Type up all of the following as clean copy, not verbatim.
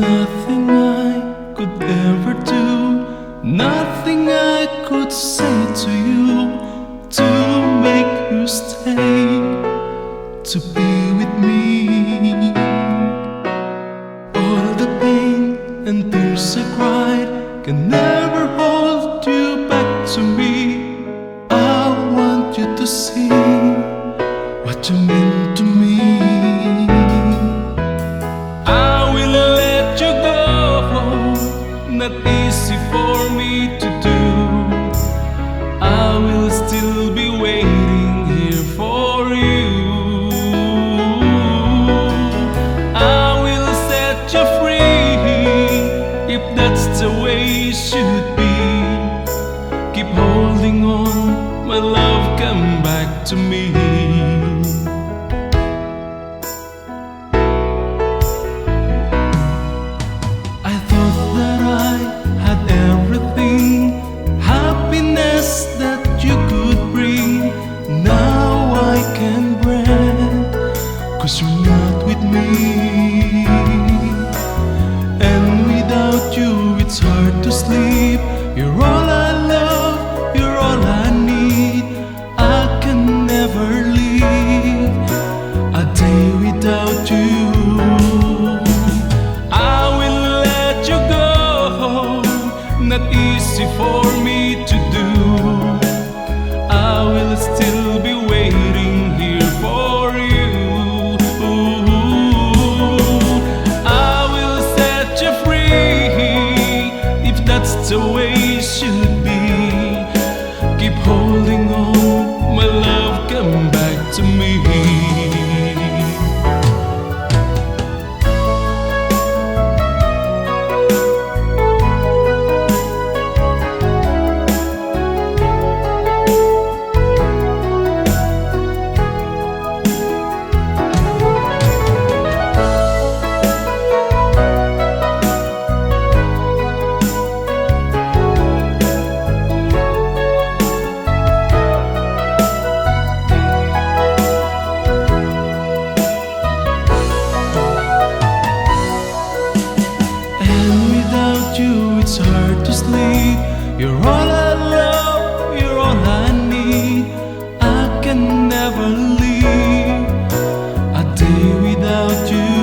nothing I could ever do, nothing I could say to you to make you stay, to be with me. All the pain and tears I cried can never hold you back to me. I want you to see what you mean to me. I will let you go, not easy for me to do. I will still be waiting here for you. I will set you free, if that's the way it should be. Keep holding on, my love, come back to me. I thought that I had everything, happiness that you could bring. Now I can breathe, 'cause you're not with me. And without you it's hard to sleep. You're all I love, you're all I need. I can never live a day without you. I will let you go, not easy for me to do. I will still be waiting here for you. I will set you free, if that's the way it should be. Keep holding on, my love, come back to me. It's hard to sleep. You're all I love, you're all I need. I can never live a day without you.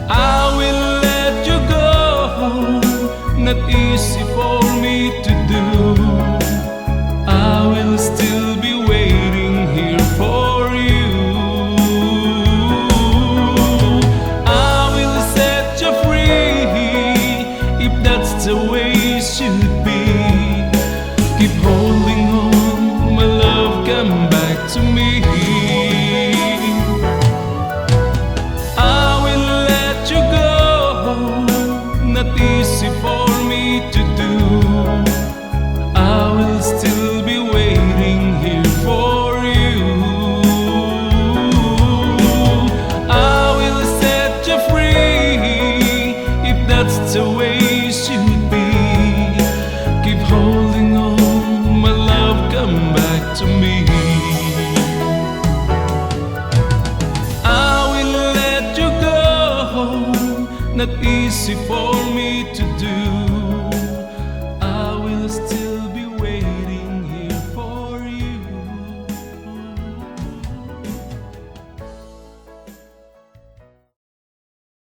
I will let you go, not easy for me to do. I will still be waiting here for you. I will set you free, if that's the way it should be. Keep holding on, my love, come back to me. I will let you go, not easy for me to do. I will still be waiting here for you. I will set you free, if that's the way it should be. Keep holding on, my love, come back to me. I will let you go, not easy for me to do. I will still